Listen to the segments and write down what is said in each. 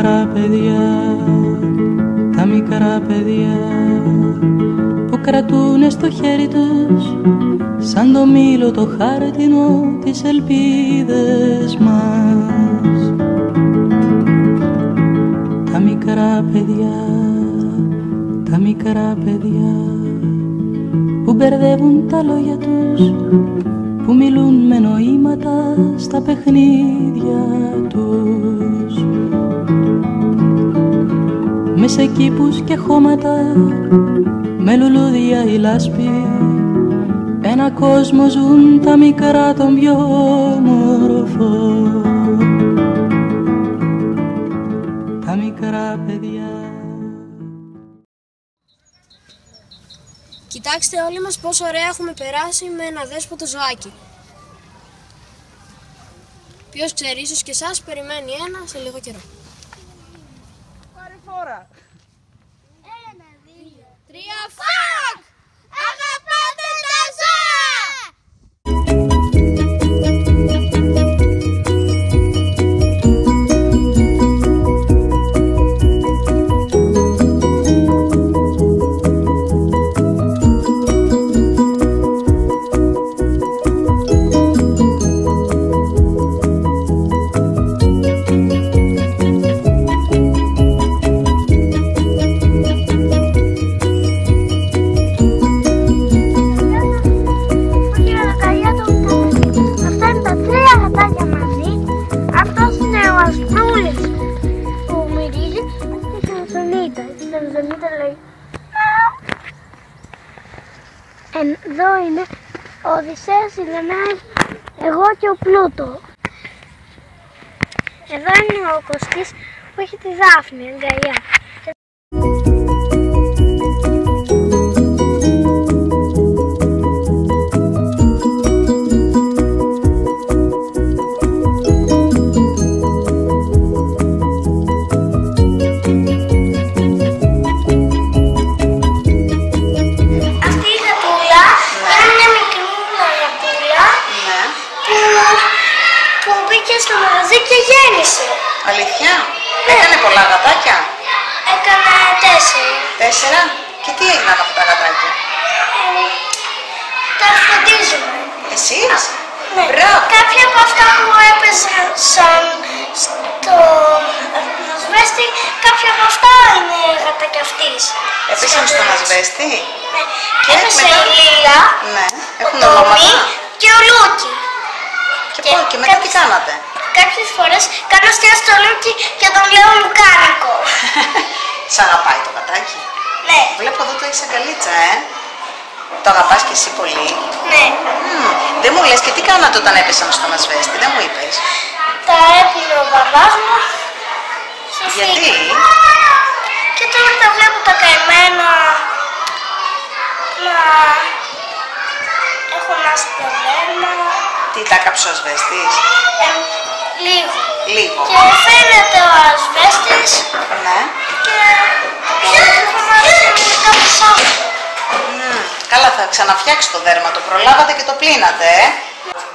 μικρά παιδιά, τα μικρά παιδιά που κρατούνε στο χέρι τους σαν το μήλο το χάρτινο τις ελπίδες μας. Τα μικρά παιδιά, τα μικρά παιδιά που μπερδεύουν τα λόγια τους, που μιλούν με νοήματα στα παιχνίδια τους, με σε κήπους και χώματα, με λουλούδια ή λάσπη, ένα κόσμο ζουν τα μικρά τον πιο όμορφο. Τα μικρά παιδιά. Κοιτάξτε όλοι μας πόσο ωραία έχουμε περάσει με ένα δέσποτο ζωάκι. Ποιος ξέρει, ίσως και εσάς περιμένει ένα σε λίγο καιρό. Πάρε φόρα. 1, 2, 3, φακ! Αγαπάτε τα ζώα! Εδώ είναι ο Οδυσσέας, η Δανάη, εγώ και ο Πλούτο. Εδώ είναι ο Κωστής που έχει τη Δάφνη αγκαλιά. Στο μαγαζί και γέννησε. Αλήθεια? Ναι. Έκανε πολλά γατάκια? Έκανα 4. 4? Και τι έγιναν αυτά τα γατάκια? Τα φροντίζουμε. Εσείς? Ναι. Μπράβο. Κάποια από αυτά που έπαιζαν στο ασβέστη, κάποια από αυτά είναι γατάκια αυτής. Έπεσαν στον ασβέστη? Ναι. Και έπεσε μετά... η Λίλα, ναι. Έχουν ο Τόμι ονόματα και ο Λούκι. Και μετά τι κάνατε? Κάποιες φορές κάνω αστεία στο Λούκι και τον λέω Λουκάνικο. Σ' αγαπάει το γατάκι? Ναι. Βλέπω εδώ το έχεις αγκαλίτσα, Το αγαπάς και εσύ πολύ? Ναι. Δεν μου λες και τι κάνατε όταν έπεσαν στον ασβέστη, δεν μου είπες? Τα έπινε ο μπαμπάς μου. Γιατί? Και τώρα τα βλέπω τα καημένα να έχουν άσπρο δέρμα. Τι, τα κάψε ο ασβέστης? Λίγο. Λίγο. Και φαίνεται ο ασβέστης. Ναι. Και έχουν κάπως άσπρο. Καλά, θα ξαναφτιάξει το δέρμα, το προλάβατε και το πλύνατε,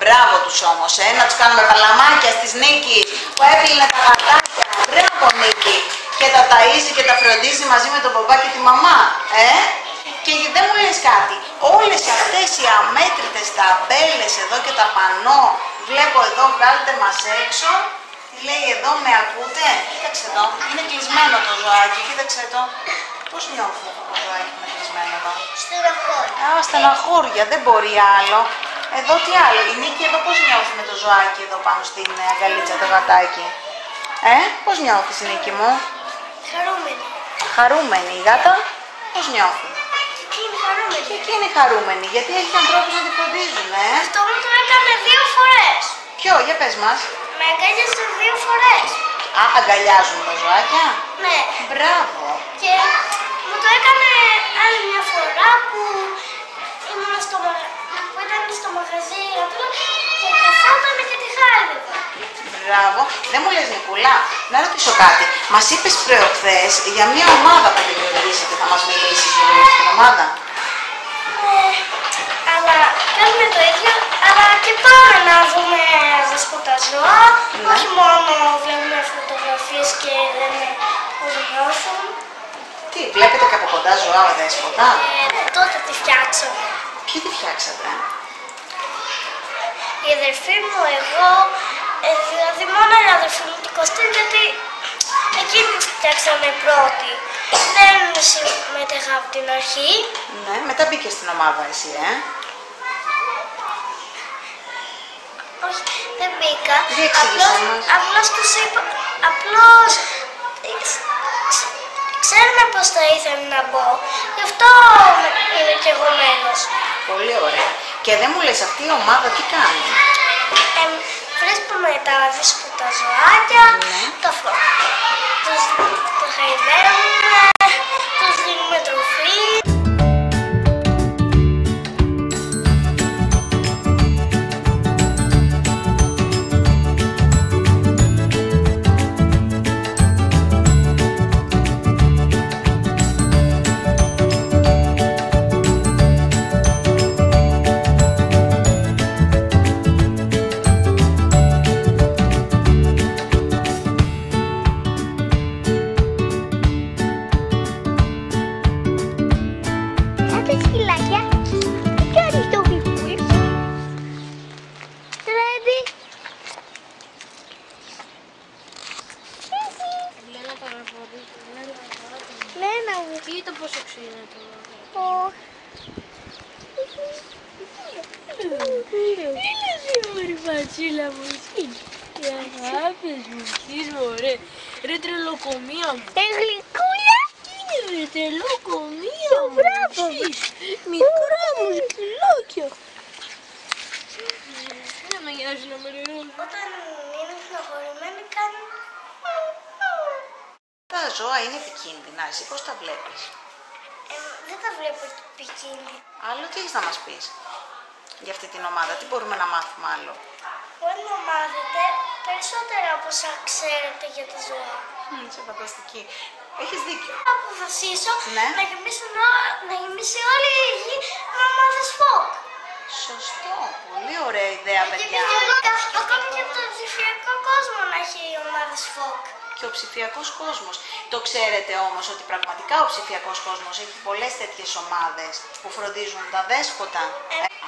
Μπράβο τους όμως, να τους κάνουμε παλαμάκια στις Νίκη που έπλυνε τα γατάκια. Μπράβο Νίκη. Και τα ταΐζει και τα φροντίζει μαζί με τον παπά και τη μαμά, Και δεν μου λες κάτι, όλες αυτές οι αμέτρητες ταμπέλες εδώ και τα πανό, βλέπω εδώ, βγάλτε μας έξω, τι λέει εδώ, με ακούτε? Κοίταξε εδώ, είναι κλεισμένο το ζωάκι, κοίταξε εδώ. Πώς νιώθει αυτό το ζωάκι που είναι κλεισμένο εδώ? Στεναχώρια. Στεναχώρια, δεν μπορεί άλλο. Εδώ τι άλλο, η Νίκη εδώ πώς νιώθει με το ζωάκι εδώ πάνω στην αγκαλίτσα το γατάκι? Πώς νιώθεις Νίκη μου? Χαρούμενη. Χαρούμενη, η γάτα πώς νιώθει? Και είναι χαρούμενη. Και εκείνη χαρούμενη, γιατί έχει ανθρώπους να τη φροντίζουν, Αυτό μου το έκανε 2 φορές. Ποιο, για πες μας. Με αγκάλιασε 2 φορές. Α, αγκαλιάζουν τα ζωάκια. Ναι. Μπράβο. Και μου το έκανε άλλη μια φορά που ήταν στο μαγαζί και καθόταν και τη χάιδευα. Μπράβο. Δεν μου λες Νικούλα, να ρωτήσω κάτι. Μας είπες προχθές για μια ομάδα που δημιουργήσατε, θα μας μιλήσεις για την ομάδα? Αλλά κάνουμε το ίδιο, αλλά Και πάμε να δούμε δέσποτα ζώα, όχι μόνο βλέπουμε φωτογραφίες και λέμε οδηγιώσουν. Τι, βλέπετε και από κοντά ζωά ο δέσποτα? Τότε τη φτιάξαμε. Ποιοι τη φτιάξατε? Η αδερφή μου, εγώ, δηλαδή μόνο η αδερφή μου την Κωστή, γιατί εκείνη τη φτιάξαμε πρώτη. Δεν συμμετέχα από την αρχή. Ναι, μετά μπήκε στην ομάδα εσύ, Όχι, δεν μπήκα. Απλώς τους είπα, απλώς ξέρουμε πως θα ήθελα να μπω. Γι' αυτό είμαι και εγώ μέλος. Πολύ ωραία. Και δεν μου λες, αυτή η ομάδα τι κάνει? Βρίσκουμε τα δέσποτα ζωάκια, τα χαϊδεύουμε, τους δίνουμε τροφή. Κοίτα πόσο ξύνε το. Έλα πατσίλα μου, εσύ. Οι αγάπες μου, εσύ ωραία. Ρε τρελοκομεία μου. Γλυκούλα. Είναι ρε τρελοκομεία μου. Μπράβο. Μικρά μου σκυλάκια. Δεν με νοιάζει να με ριώνω. Όταν είναι στενοχωρημένοι κάνουν. Τα ζώα είναι επικίνδυνα, εσύ πώς τα βλέπεις? Δεν τα βλέπω επικίνδυνα. Άλλο τι έχεις να μας πεις για αυτή την ομάδα, τι μπορούμε να μάθουμε άλλο? Μπορεί να μάθετε περισσότερα από όσα ξέρετε για τα ζώα. Είσαι φανταστική. Έχεις δίκιο. Θα αποφασίσω Ναι. να γεμίσει όλη η γη με ομάδες φοκ. Σωστό. Πολύ ωραία ιδέα, παιδιά. Ακόμη και το ψηφιακό κόσμο να έχει ομάδες φοκ. Και ο ψηφιακός κόσμος. Το ξέρετε όμως ότι πραγματικά ο ψηφιακός κόσμος έχει πολλές τέτοιες ομάδες που φροντίζουν τα δέσποτα.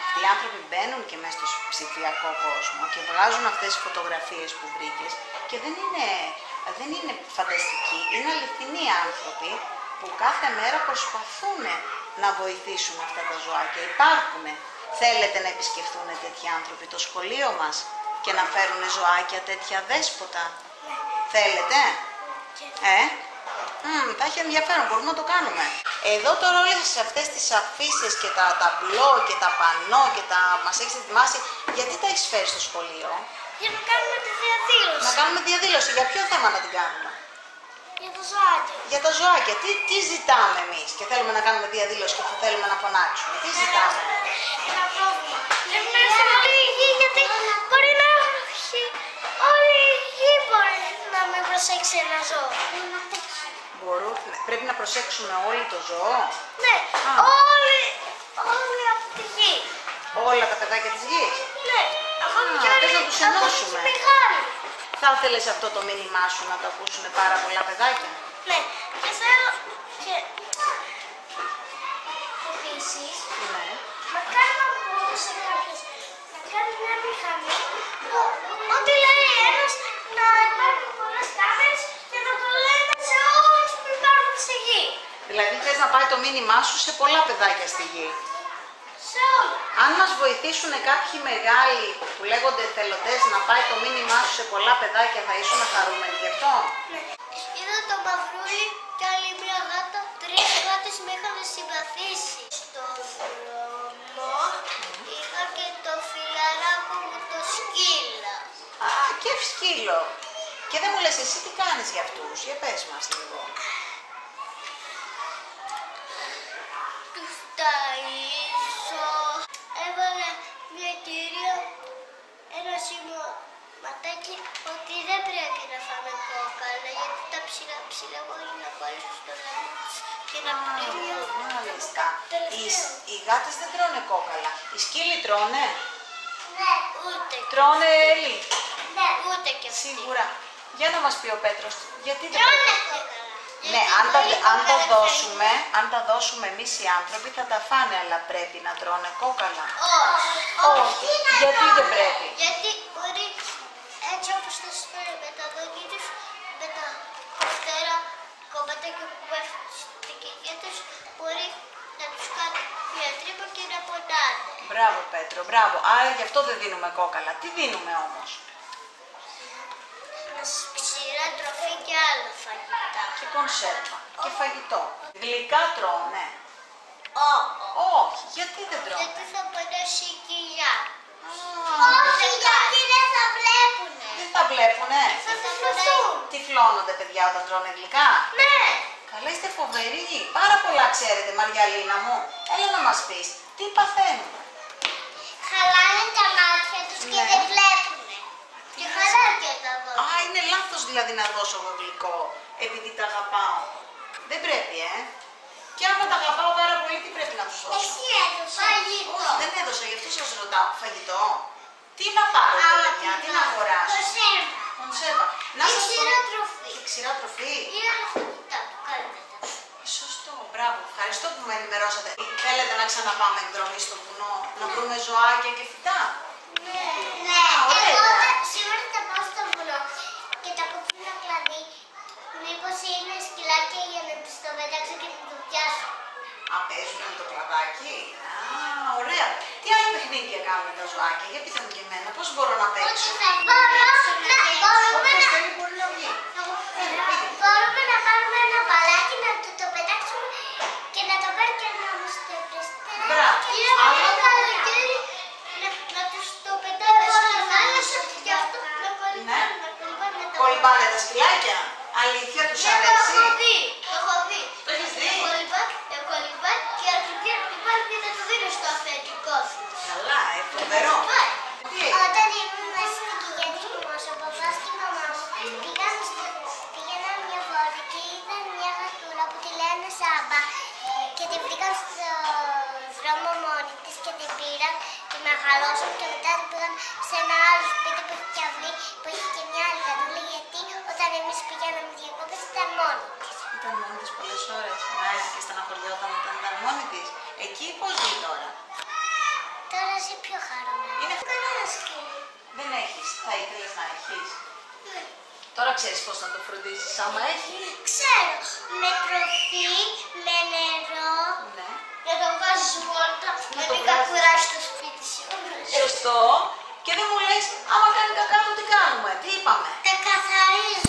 Αυτοί οι άνθρωποι μπαίνουν και μέσα στο ψηφιακό κόσμο και βγάζουν αυτές τις φωτογραφίες που βρήκες και δεν είναι φανταστικοί, είναι αληθινοί άνθρωποι που κάθε μέρα προσπαθούν να βοηθήσουν αυτά τα ζωάκια. Υπάρχουν. Θέλετε να επισκεφτούν τέτοιοι άνθρωποι το σχολείο μας και να φέρουν ζωάκια τέτοια δέσποτα? Θέλετε? Θα έχει ενδιαφέρον, μπορούμε να το κάνουμε. Εδώ τώρα όλες αυτές τις αφίσες και τα ταμπλό και τα πανό και τα μας έχεις ετοιμάσει, γιατί τα έχεις φέρει στο σχολείο? Για να κάνουμε τη διαδήλωση. Να κάνουμε διαδήλωση, για ποιο θέμα να την κάνουμε? Για τα ζωάκια. Για τα ζωάκια, τι ζητάμε εμείς και θέλουμε να κάνουμε διαδήλωση και θέλουμε να φωνάξουμε? Τι ζητάμε? Ένα πρόβλημα. Πρέπει να έρθει όλη η γη, γιατί μπορεί να έχει όλη η γη μπορεί να μην προσέξει ένα ζώο. Πρέπει να προσέξουμε όλοι το ζώο. Ναι, όλοι από τη γη. Όλα τα παιδάκια της γης. Ναι, ακόμη και όλοι να τους ενώσουμε. Θα ήθελες αυτό το μήνυμά σου να το ακούσουν πάρα πολλά παιδάκια? Ναι, και θέλω και επίσης μακάρι να μπορούσε κάποιος να κάνει μια μηχανή που ό,τι λέει ένας να υπάρχουν πολλές κάμερες και να το λένε σε όλους που υπάρχουν στη γη. Δηλαδή θες να πάει το μήνυμά σου σε πολλά παιδάκια στη γη? Σε όλα. Αν μας βοηθήσουν κάποιοι μεγάλοι που λέγονται εθελοντές να πάει το μήνυμά σου σε πολλά παιδάκια, θα ήσουν χαρούμενοι γι' αυτό? Ναι. Είδα το μαυρούλι και άλλη μια γάτα. 3 γάτες με είχαν συμπαθήσει. Στο δρόμο είχα και το φιλαράκο μου το σκύλο. Α, και σκύλο. Και δεν μου λες εσύ τι κάνεις για αυτούς, για πες μας λίγο. Τους ταΐζω. Έβαλε μια κυρία ένα σημειωματάκι ότι δεν πρέπει να φάμε κόκαλα, γιατί τα ψηλά μπορεί να βάλουν στο λαιμό τους και να πνίγουν. Μάλιστα. Οι γάτες δεν τρώνε κόκαλα. Οι σκύλοι τρώνε? Ναι, ούτε. Τρώνε, Έλλη? Ναι, ούτε και αυτοί. Σίγουρα. Για να μας πει ο Πέτρος, γιατί δεν Τρώνε πρέπει. κόκαλα. Ναι, αν τα δώσουμε εμείς οι άνθρωποι θα τα φάνε, αλλά πρέπει να τρώνε κόκαλα. Όχι. Γιατί δεν πρέπει? Γιατί μπορεί έτσι όπως το σπέρι με τα δόντια τους, με τα φτερά κομματάκια που πέφτουν στην κοιλιά τους, μπορεί να τους κάνει μια τρύπα και να πονάνε. Μπράβο Πέτρο, μπράβο. Άρα γι' αυτό δεν δίνουμε κόκαλα. Τι δίνουμε όμως? Ξηρά τροφή και άλλα φαγητά. Και κονσέρβα. Και φαγητό. Γλυκά τρώνε? Όχι. Γιατί δεν τρώνε? Γιατί θα πονέσει η κοιλιά. Όχι, γιατί δεν θα βλέπουνε. Δεν τα βλέπουνε. Θα τυφλωθούν. Τυφλώνονται παιδιά όταν τρώνε γλυκά? Ναι. Καλά, είστε φοβεροί. Πάρα πολλά ξέρετε, Μαριαλίνα μου. Έλα να μας πεις. Τι παθαίνουν? Χαλάνε τα μάτια τους και δεν βλέπουνε. Και χαλάνε και τα δόντια. Α, είναι λάθος δηλαδή να δώσω εγώ γλυκό, επειδή τα αγαπάω. Δεν πρέπει, Και άμα τα αγαπάω πάρα πολύ, τι πρέπει να τους δώσω? Εσύ έδωσες. Φαγητό. Όχι, δεν έδωσα, γι' αυτό σας ρωτάω. Φαγητό. Τι να πάρω, παιδιά, τι να αγοράσω? Κονσέρβα. Κονσέρβα. Να Και σας πω. ξηρά τροφή. Και ξηρά τροφή. Ή άλλα φαγητά που κάνετε. Σωστό, μπράβο. Ευχαριστώ που με ενημερώσατε. Θέλετε να ξαναπάμε εκδρομή στο βουνό, να βρούμε ζωάκια και φυτά? Ναι. ωραία. Εγώ σήμερα θα πάω στο βουνό και τα κόψω ένα κλαδί. Μήπως είναι σκυλάκια για να τους το πετάξω και να το πιάσω. Α, παίζουν με το κλαδάκι. Α, ωραία. Τι άλλα παιχνίδια κάνουν τα ζωάκια? Για πείτε μου και εμένα, πώς μπορώ να παίξω? Μπορούμε να πάρουμε ένα μπαλάκι, να το πετάξουμε και να το πάρει και να μας το επιστρέψει. Μπράβο. Και ένα καλοκαίρι να τους το πετάξουμε στη θάλασσα και αυτό να κολυμπάνε. Κολυμπάνε τα σκυλάκια. Αλήθεια, τους αρέσει? Το έχω δει. Το έχεις δει? Κολυμπάει και αρχικά και να το δίνω στο αφεντικό σου. Καλά, φοβερό. Τι? Όταν ήμουν στην οικογένεια μου, ο παπάς και η μαμά μου πήγαιναν μια βόλτα και είδαν μια γατούλα που τη λένε Σάμπα και τη βρήκαν στο δρόμο μόνη της και την πήραν, τη μεγαλώσαν και μετά την πήγαν σε ένα άλλο σπίτι που είχε και αυλή που είχε και μια άλλη γατούλα, γιατί όταν εμείς πήγαμε διακοπές ήταν μόνη της. Ήταν μόνη της πολλές ώρες. Μάλιστα, και στεναχωριόταν όταν ήταν μόνη της. Εκεί πώς ζει τώρα? Τώρα ζει πιο χαρούμενη. Είναι κανένα σκύλο. Δεν έχεις. Θα ήθελες να έχεις? Ναι. Τώρα ξέρεις πώς να το φροντίσεις άμα έχει? Ξέρω. Με τροφή, με νερό. Ναι. Να το βάζεις βόλτα, Να να το μην βγάζεις. κακουράσει το σπίτι σου. Σωστό. Και δεν μου λες, άμα κάνει κακά του τι κάνουμε? Τι είπαμε? Τα καθαρίζω.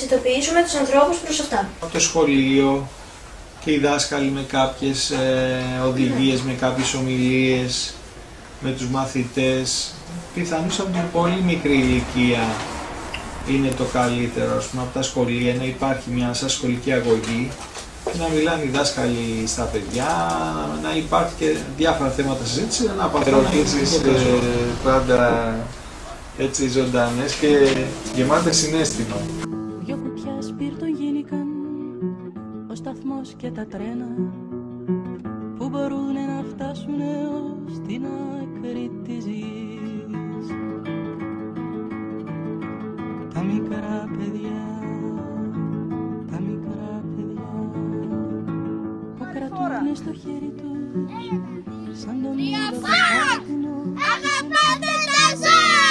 ευαισθητοποιήσουμε τους ανθρώπους προς αυτά. Από το σχολείο και οι δάσκαλοι με κάποιες οδηγίες, με κάποιες ομιλίες, με τους μαθητές. Πιθανώς από την πολύ μικρή ηλικία είναι το καλύτερο, ας πούμε, από τα σχολεία, να υπάρχει μια σαν σχολική αγωγή και να μιλάνε οι δάσκαλοι στα παιδιά, να υπάρχει και διάφορα θέματα συζήτηση, να απαντήσεις πάντα έτσι ζωντανές και γεμάτες συναίσθημα. Δυο κουτιά σπίρτο γίνηκαν ο σταθμός και τα τρένα που μπορούν να φτάσουν ως την άκρη της γης. Τα μικρά παιδιά που κρατούν στο χέρι τους σαν τον ήλιο. Αγαπάτε τα ζώα!